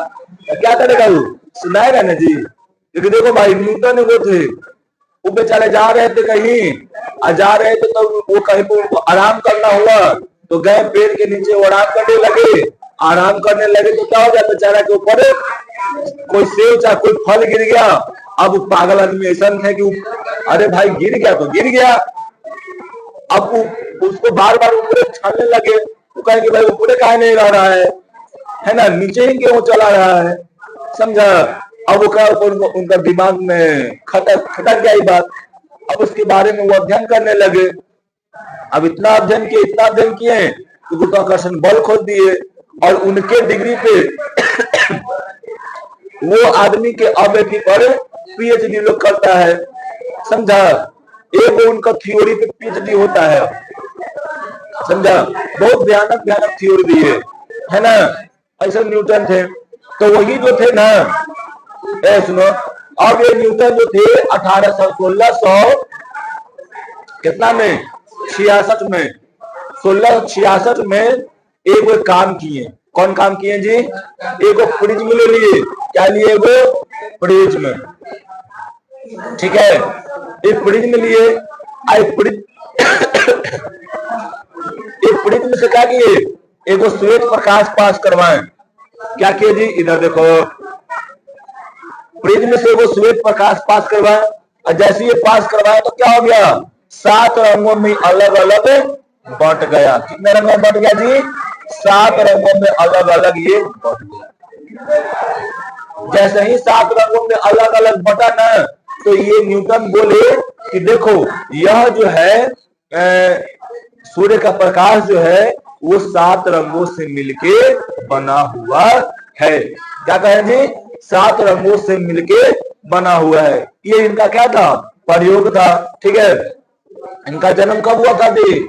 तो क्या करेगा वो, सुनाएगा ना जी। क्योंकि देखो भाई न्यूटन वो थे, वो बेचारे जा रहे थे कहीं, जा रहे थे तो वो कहीं पर आराम करना हुआ तो गए पेड़ के नीचे, वो आराम करने लगे, तो क्या हो गया, बेचारा के ऊपर कोई सेब चाहे कोई फल गिर गया। अब पागल आदमी ऐसा है कि अरे भाई गिर गया तो गिर गया, अब उसको बार बार ऊपर छानने लगे, तो कहे कि भाई ऊपर काहे नहीं रह रहा है ना, नीचे ही क्यों चला रहा है, समझा? अब उनका दिमाग में खटक गई बात। अब उसके बारे में वो अध्ययन करने लगे। अब इतना अध्ययन किए कि गुरुत्वाकर्षण बल खोज दिए, और उनके डिग्री पे वो आदमी के अवधि पर पीएचडी लोग करता है, समझा? एक उनका थ्योरी पे पीएचडी होता है, समझा? बहुत भयानक थ्योरी दी है ना, ऐसे न्यूटन थे। तो वही जो थे ना, सुनो, अब ये न्यूटन जो थे 1666 कितना में 66 में 1666 में एक काम किए। कौन काम किए जी? एगो प्रिज्म ले लिए। क्या लिए? एगो प्रिज्म, ठीक है। एक प्रिज्म लिए, प्रिज्म से क्या किए, एगो श्वेत प्रकाश पास करवाएं। क्या किए जी? इधर देखो, प्रिज्म से एगो श्वेत प्रकाश पास करवाएं, और जैसे ये पास करवाया तो क्या हो गया, 7 रंगों में अलग अलग बट गया। कितने रंगों में बट गया जी? 7 रंगों में अलग अलग ये बट गया। जैसे ही 7 रंगों में अलग अलग बटा ना, तो ये न्यूटन बोले कि देखो यह जो है सूर्य का प्रकाश जो है वो 7 रंगों से मिलके बना हुआ है। क्या कहें जी? 7 रंगों से मिलके बना हुआ है। ये इनका क्या था? प्रयोग था, ठीक है। इनका जन्म कब हुआ था जी?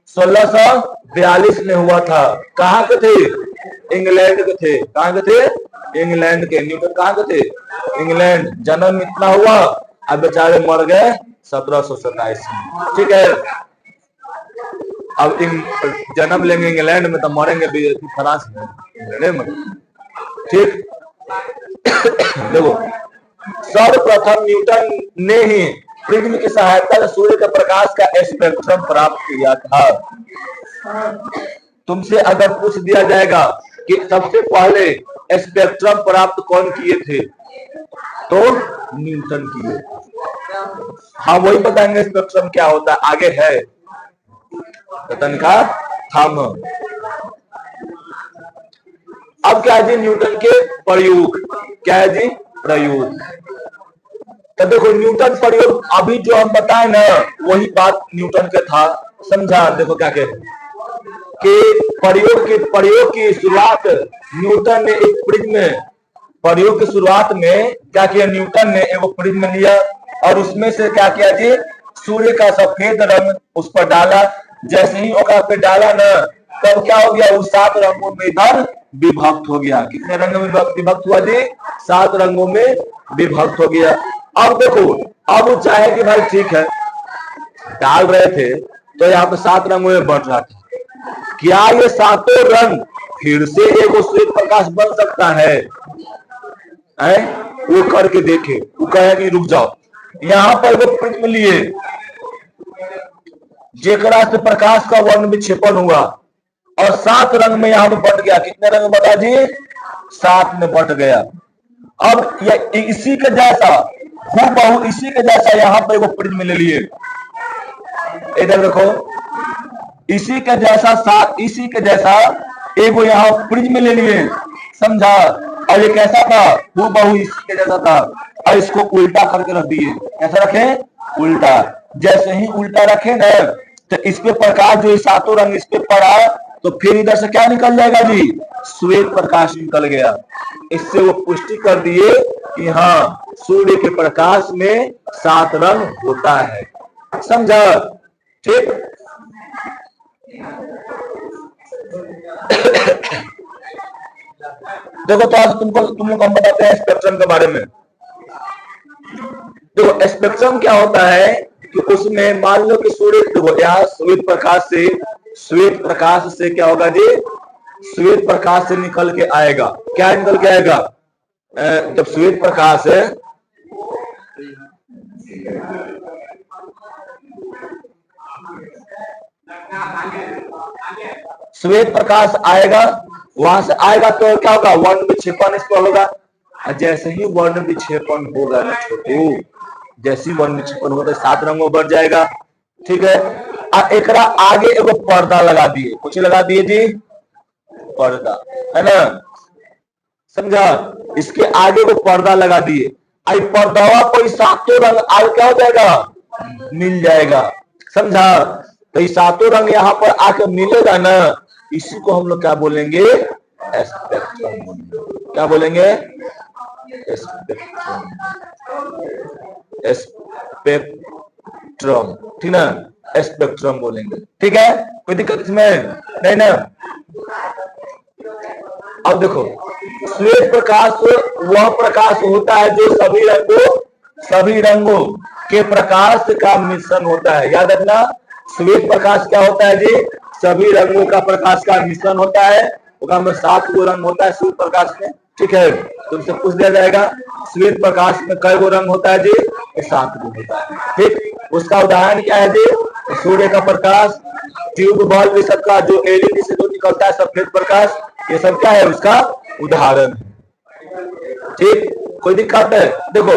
1600 42 में हुआ था। कहाँ के थे? इंग्लैंड के थे। कहाँ के थे? इंग्लैंड के। न्यूटन कहाँ के थे? इंग्लैंड। जन्म इतना हुआ, अब बेचारे मर गए 1727 में। ठीक है, अब जन्म लेंगे इंग्लैंड में तो मरेंगे भी फ्रांस में। ठीक। देखो, सर्वप्रथम न्यूटन ने ही प्रिज्म की सहायता से सूर्य के प्रकाश का स्पेक्ट्रम प्राप्त किया था। तुमसे अगर पूछ दिया जाएगा कि सबसे पहले स्पेक्ट्रम प्राप्त कौन किए थे, तो न्यूटन किए। हाँ, वही बताएंगे स्पेक्ट्रम क्या होता है, आगे है रतन का थम। अब क्या है जी? न्यूटन के प्रयोग। क्या है जी? प्रयोग। तो देखो, न्यूटन प्रयोग अभी जो हम बताए ना, वही बात न्यूटन के था। समझा? देखो क्या कह कि प्रयोग की शुरुआत न्यूटन ने एक प्रिज्म, प्रयोग की शुरुआत में क्या किया? न्यूटन ने एक प्रिज्म लिया और उसमें से क्या किया जी? सूर्य का सफेद रंग उस पर डाला। जैसे ही ओका पे डाला ना, तब क्या हो गया? वो 7 रंगों में इधर विभक्त हो गया। कितने रंग में विभक्त हुआ जी? 7 रंगों में विभक्त हो गया। अब देखो, अब वो चाहे कि भाई ठीक है, डाल रहे थे तो यहाँ पे 7 रंगों में बढ़ रहा था, क्या ये 7 रंग फिर से एक श्वेत प्रकाश बन सकता है? वो करके देखे। वो कहे कि रुक जाओ, यहाँ पर वो प्रिज्म लिए जेकरा से प्रकाश का वर्ण विक्षेपण हुआ और 7 रंग में यहाँ पे बट गया। कितने रंग बता जी? 7 में बट गया। अब ये इसी के जैसा, हूबहू इसी के जैसा यहाँ पे वो प्रिज्म ले लिए। इधर देखो, इसी के जैसा एगो यहाँ प्रिज्म ले लिए। समझा? और ये कैसा था? हूबहू इसी के जैसा था। और इसको उल्टा करके रख दिए। कैसा रखे? उल्टा। जैसे ही उल्टा रखे ना, तो इस पे प्रकाश जो 7 रंग इस पे पड़ा, तो फिर इधर से क्या निकल जाएगा जी? श्वेत प्रकाश निकल गया। इससे वो पुष्टि कर दिए कि हाँ, सूर्य के प्रकाश में 7 रंग होता है। समझा? ठीक। देखो, तो आज तुम लोग हम बताते हैं स्पेक्ट्रम के बारे में। देखो, स्पेक्ट्रम क्या होता है कि उसमें मान लो कि सूर्य, देखो यहाँ श्वेत प्रकाश से क्या होगा जी? श्वेत प्रकाश से निकल के आएगा। क्या निकल के आएगा? जब श्वेत प्रकाश है, श्वेत प्रकाश आएगा, वहां से आएगा तो क्या होगा? वर्ण विक्षेपण इस पर होगा। जैसे ही वर्ण विक्षेपण होगा ना छोटू, जैसी वर्ण विक्षेपण होगा तो 7 रंगों बढ़ जाएगा। ठीक है। एक आगे एगो पर्दा लगा दिए। कुछ लगा दिए जी? पर्दा, है ना? समझा? इसके आगे वो पर्दा लगा दिए। आई पर्दावा कोई 7 रंग आगे क्या हो जाएगा? मिल जाएगा। समझा? तो ये 7 रंग यहाँ पर आके मिलेगा ना, इसी को हम लोग क्या बोलेंगे? स्पेक्ट्रम। क्या बोलेंगे? स्पेक्ट्रम। ठीक ना? स्पेक्ट्रम बोलेंगे। ठीक है, कोई दिक्कत इसमें नहीं ना? अब देखो, श्वेत प्रकाश वह प्रकाश होता है जो सभी रंगों के प्रकाश का मिश्रण होता है। याद रखना, श्वेत प्रकाश क्या होता है जी? सभी रंगों का प्रकाश का मिश्रण होता है। उसमें 7 गो रंग होता है श्वेत प्रकाश में। ठीक है, तुमसे पूछ दिया जाएगा श्वेत प्रकाश में कई गो रंग होता है जी? 7 गो होता है। ठीक, उसका उदाहरण क्या है जी? सूर्य का प्रकाश, ट्यूब बल्ब, ये सब का जो एलईडी से जो निकलता है सफेद प्रकाश, ये सब क्या है? उसका उदाहरण। ठीक, कोई दिक्कत है? देखो,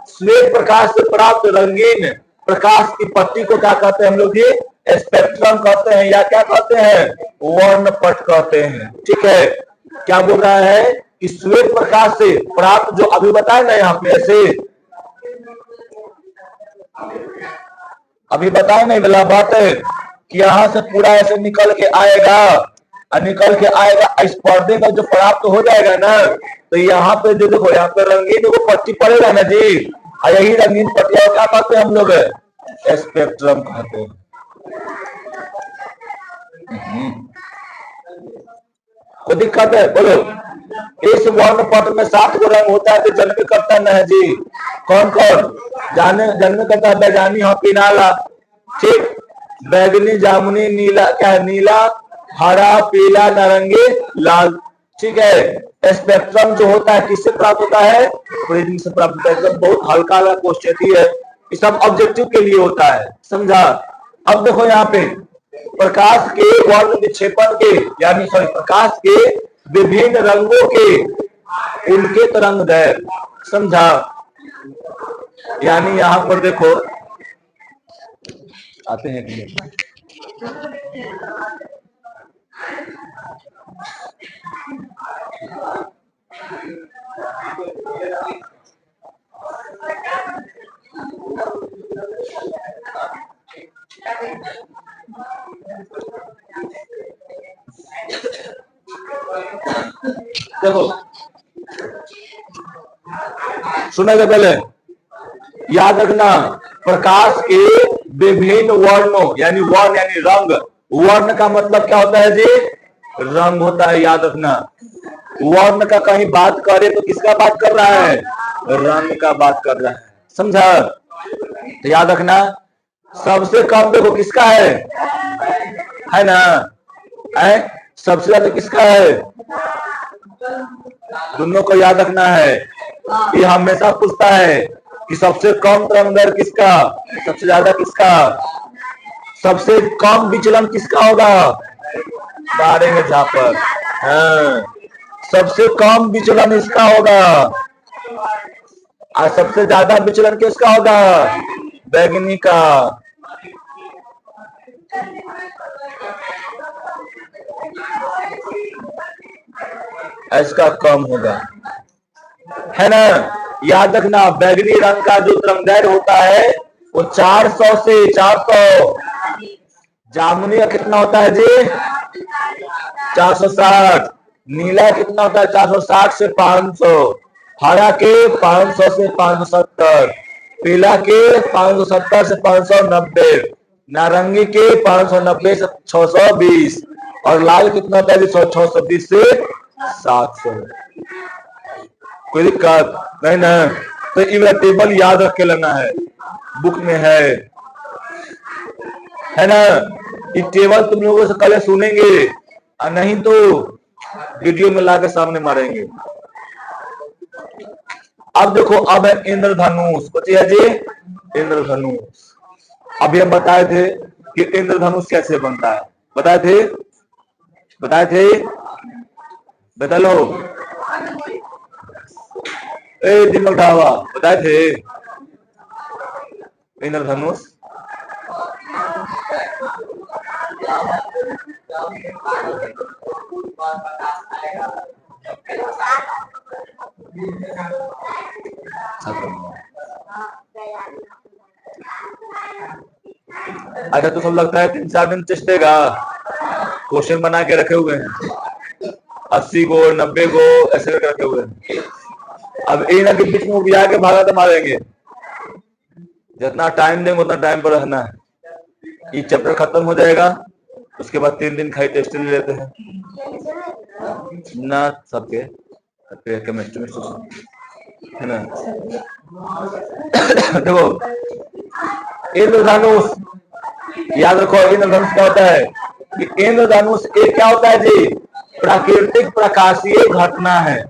श्वेत प्रकाश से प्राप्त रंगीन प्रकाश की पट्टी को क्या कहते हैं हम लोग? ये स्पेक्ट्रम कहते हैं, या क्या कहते हैं? वर्णपट कहते हैं। ठीक है, क्या बोल रहा है कि श्वेत प्रकाश से प्राप्त जो अभी बताए ना, यहाँ पे ऐसे अभी बताए नहीं वाला बात है कि यहाँ से पूरा ऐसे निकल के आएगा, इस पर्दे का जो प्राप्त हो जाएगा ना, तो यहाँ पे जो देखो, यहाँ पे रंगीन को पट्टी पड़ेगा ना जी, और यही रंगीन पट्टियां क्या कहते हैं हम लोग? स्पेक्ट्रम कहते हैं। कोई दिक्कत है? बोलो। इस वर्ण पट में 7 गो रंग होता है तो जन्म करता न है जी। कौन कौन जन्म करता है? बैजानी हो पीनाला, ठीक, बैगनी, जामुनी, नीला, क्या नीला, हरा, पीला, नारंगी, लाल, ठीक है। स्पेक्ट्रम जो होता है किससे प्राप्त होता है? प्रिज्म से प्राप्त होता है। एकदम बहुत हल्का वाला क्वेश्चन है, ये सब ऑब्जेक्टिव के लिए होता है, समझा? अब देखो यहाँ पे प्रकाश के वर्ण विक्षेपण के, यानी सॉरी प्रकाश के विभिन्न रंगों के उनके तरंग दैर्घ्य, समझा? यानी यहां पर देखो, आते हैं कि देखो, सुनेगा पहले, याद रखना, प्रकाश के विभिन्न वर्णों, यानी वर्ण यानी रंग, वर्ण का मतलब क्या होता है जी? रंग होता है, याद रखना। वर्ण का कहीं बात करे तो किसका बात कर रहा है? रंग का बात कर रहा है, समझा? तो याद रखना, सबसे कम देखो किसका है ना? सबसे ज्यादा किसका है? दोनों को याद रखना है। ये हमेशा पूछता है कि सबसे कम तरंग दैर्घ्य किसका, सबसे ज्यादा किसका, सबसे कम विचलन किसका होगा? मारेंगे झापर। हाँ, सबसे कम विचलन इसका होगा और सबसे ज्यादा विचलन किसका होगा? बैगनी का। इसका कम होगा, है ना? याद रखना, बैगनी रंग का जो तरंगदैर्घ्य होता है वो 400 से 400। जामुनी का कितना होता है जी? 460। नीला कितना होता है? 460 से 500। हरा के 500 से 570। पीला के 570 से 590। नारंगी के 590 से 620। और लाल कितना होता है? 620 से 700। कोई दिक्कत नहीं ना? तो ये टेबल याद रख के लेना है, बुक में है ना? ये टेबल तुम लोगों से कल सुनेंगे और नहीं तो वीडियो में लाकर सामने मारेंगे। अब देखो, अब है इंद्रधनुष। बचिए जी, इंद्रधनुष। अभी हम बताए थे कि इंद्रधनुष कैसे बनता है, बताए थे बता लो। दिमाग ढावा बताए थे इंद्रधनुष। अच्छा, तो सब लगता है 3-4 दिन चेस्टेगा, क्वेश्चन बना के रखे हुए हैं 80 गो 90 गो ऐसे रखे हुए हैं। अब इन के बीच में उबिया के भागा तो मारेंगे। जितना टाइम देंगे उतना टाइम पर रहना है। ये चैप्टर खत्म हो जाएगा, उसके बाद 3 दिन खाई टेस्ट ले लेते हैं ना सबके केमिस्ट्री में, है ना? देखो, इंद्रधनुष याद रखो। इंद्रधनुष क्या होता है? इंद्रधनुष एक क्या होता है जी? प्राकृतिक प्रकाशीय घटना है।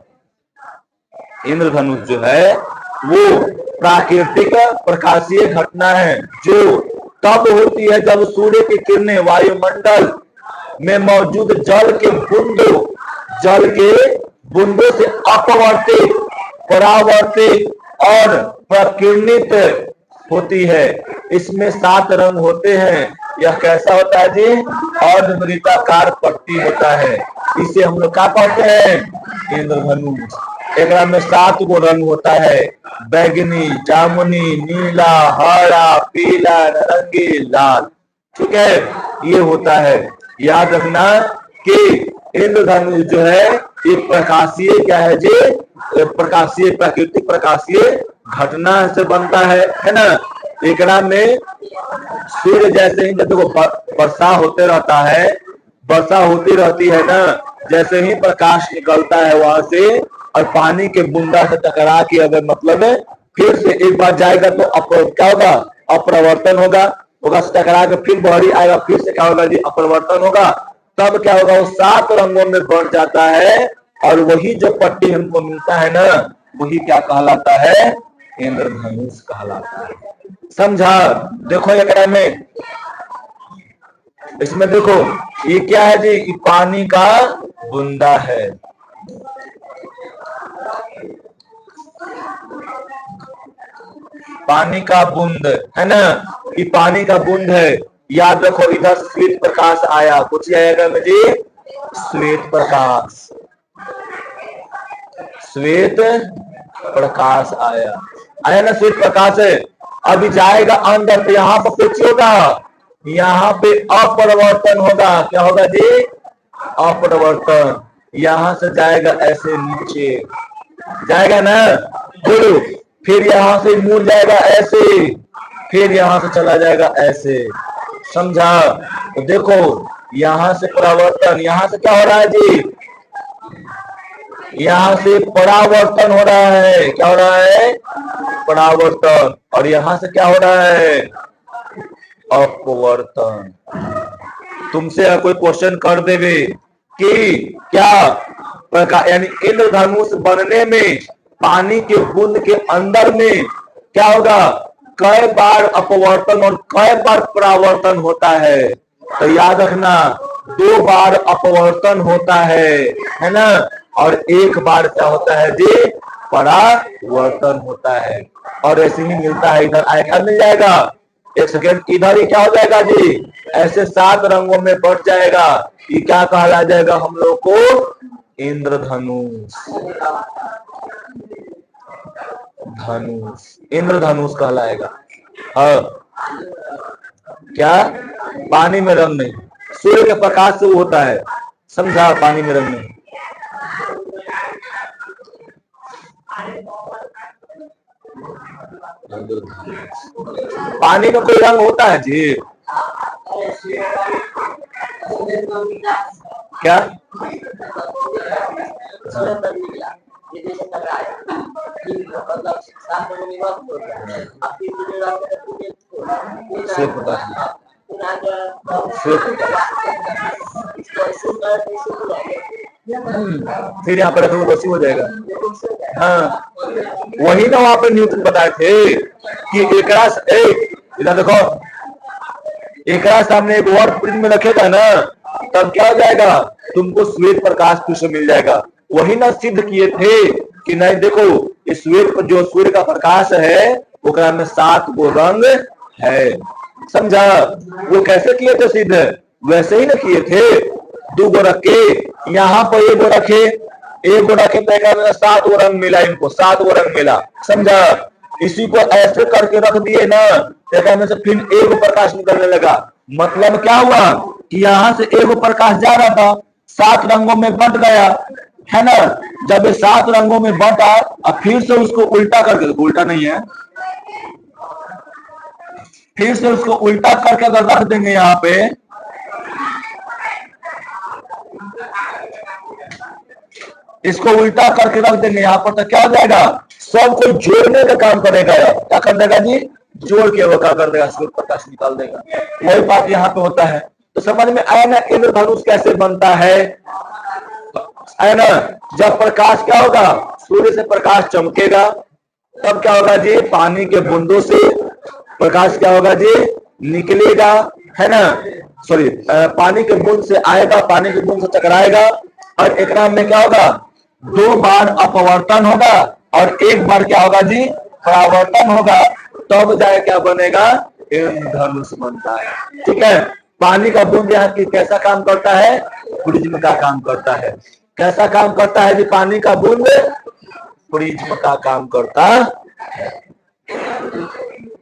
इंद्रधनुष जो है वो प्राकृतिक प्रकाशीय घटना है जो तब होती है जब सूर्य की किरणें वायुमंडल में मौजूद जल के बूंदों से अपवर्तित, परावर्तित और प्रकीर्णित होती है। इसमें 7 रंग होते हैं। यह कैसा होता है जी? अर्धवृत्ताकार पट्टी होता है। इसे हम लोग क्या कहते हैं? इंद्रधनुष। एक में 7 गो रंग होता है, बैगनी, जामुनी, नीला, हरा, पीला, नारंगी, लाल, ठीक है? ये होता है। याद रखना कि इंद्रधनुष जो है ये प्रकाशीय क्या है जी? प्रकाशीय, प्राकृतिक प्रकाशीय घटना से बनता है ना? एक में सूर्य जैसे ही जब देखो वर्षा होते रहता है वर्षा होती रहती है ना, जैसे ही प्रकाश निकलता है वहां से और पानी के बूंदा से टकरा के अगर मतलब है फिर से एक बार जाएगा तो क्या होगा, अपरिवर्तन होगा से टकरा के फिर बहरी आएगा, फिर से क्या होगा जी, अपरिवर्तन होगा। तब क्या होगा, वो 7 रंगों में बढ़ जाता है और वही जो पट्टी हमको मिलता है ना, वही क्या कहलाता है, इंद्रधनुष कहलाता है। समझा? देखो एक में, इसमें देखो ये क्या है जी, ये पानी का बूंदा है। पानी का बूंद है ना, ये पानी का बूंद है। याद रखो, इधर श्वेत प्रकाश आया, कुछ आएगा मुझे, श्वेत प्रकाश, श्वेत प्रकाश आया ना, श्वेत प्रकाश है। अभी जाएगा अंदर तो यहाँ पर कुछ होगा, यहाँ पे अपरिवर्तन होगा। क्या होगा जी, अपरिवर्तन। यहां से जाएगा ऐसे नीचे जाएगा ना, फिर यहां से मुड़ जाएगा ऐसे, फिर यहां से चला जाएगा ऐसे। समझा? तो देखो यहां से परावर्तन, यहां से क्या हो रहा है जी, यहां से परावर्तन हो रहा है। क्या हो रहा है, परावर्तन। और यहां से क्या हो रहा है, अपवर्तन। तुमसे कोई क्वेश्चन कर देवे कि क्या प्रकार, यानी इंद्रधनुष बनने में पानी के बूंद के अंदर में क्या होगा, कई बार अपवर्तन और कई बार परावर्तन होता है। तो याद रखना, 2 बार अपवर्तन होता है ना, और 1 बार क्या होता है जी, परावर्तन होता है। और ऐसे ही मिलता है, इधर आएगा मिल जाएगा, 1 सेकेंड, इधर ही क्या हो जाएगा जी, ऐसे 7 रंगों में बढ़ जाएगा। ये क्या कहला जाएगा हम लोग को, इंद्रधनुष। धनुष, इंद्रधनुष कहलाएगा। हाँ, क्या पानी में रंग नहीं, सूर्य के प्रकाश से होता है। समझा? पानी में रंग नहीं। पानी में कोई रंग होता है जी, क्या? फिर यहाँ पर रखोगे तो हो जाएगा। हाँ, वही ना वहां पर न्यूटन बताए थे कि इधर देखो, एक सामने एक और प्रिज्म में रखेगा ना, तब क्या हो जाएगा, तुमको श्वेत प्रकाश फिर से मिल जाएगा। वही ना सिद्ध किए थे कि नहीं, देखो इस श्वेत पर जो सूर्य का प्रकाश है वो में 7 गो रंग है। समझा? वो कैसे किए थे सिद्ध, वैसे ही ना किए थे। 2 गो रखे, यहाँ पर 1 गो रखे, 1 गो रखे तो 7 गो रंग मिला, इनको 7 गो रंग मिला। समझा? इसी को ऐसे करके रख दिए ना, में से फिर 1 गो प्रकाश निकलने लगा। मतलब क्या हुआ कि यहाँ से 1 गो प्रकाश जा रहा था, 7 रंगों में बंट गया, है ना। जब ये 7 रंगों में बंटा और फिर से उसको उल्टा करके, उल्टा नहीं है, फिर से उसको उल्टा करके अगर रख देंगे यहाँ पे, इसको उल्टा करके रख देंगे यहाँ पर, तो क्या हो जाएगा, सब कोई जोड़ने का काम करेगा। क्या कर देगा जी, जोड़ के वो क्या कर देगा, सूर्य प्रकाश निकाल देगा। वही बात यहाँ पे होता है। तो समझ में आया ना इंद्रधनुष कैसे बनता है ना। जब प्रकाश क्या होगा, सूर्य से प्रकाश चमकेगा, तब क्या होगा जी, पानी के बूंदों से प्रकाश क्या होगा जी, निकलेगा, है ना। सॉरी, पानी के बूंद से आएगा, पानी के बूंद से टकराएगा, और एक में क्या होगा, 2 बार अपवर्तन होगा और 1 बार क्या होगा जी, परावर्तन होगा। तब जाए क्या बनेगा, इंद्रधनुष बनता है। ठीक है। पानी का बूंद यहाँ की कैसा काम करता है, प्रिज्म का काम करता है। कैसा काम करता है जी, पानी का बूंद प्रिज्म का काम करता है।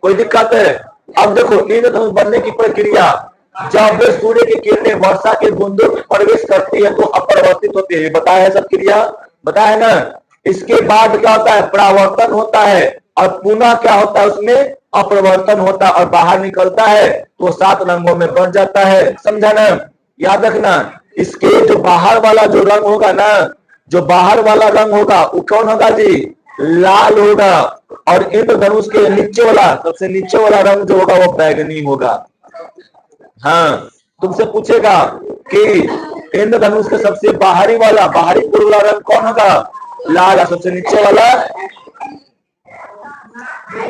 कोई दिक्कत है? अब देखो इंद्रधनुष बनने की प्रक्रिया, जब सूर्य की किरणें वर्षा के बूंदों में प्रवेश करती है तो अपरिवर्तित होती है, बताया है सब क्रिया, बताया ना। इसके बाद क्या होता है, परावर्तन होता है, और पुनः क्या होता है, उसमें अपरिवर्तन होता है और बाहर निकलता है, तो 7 रंगों में बन जाता है। समझा ना। याद रखना, इसके जो बाहर वाला जो रंग होगा ना, जो बाहर वाला रंग होगा वो कौन होगा जी? लाल होगा। और इंद्रधनुष के नीचे वाला, सबसे नीचे वाला रंग जो होगा वो बैगनी होगा। हाँ, तुमसे पूछेगा कि इंद्रधनुष के सबसे बाहरी वाला, बाहरी पूर्व वाला रंग कौन होगा? लाल। सबसे नीचे वाला?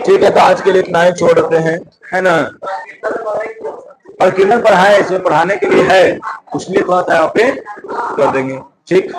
ठीक है, तो आज के लिए इतना ही छोड़ देते हैं, है ना। और किरण पढ़ाए, इसमें पढ़ाने के लिए है, कुछ नहीं पढ़ाता है, आप पे कर देंगे। ठीक।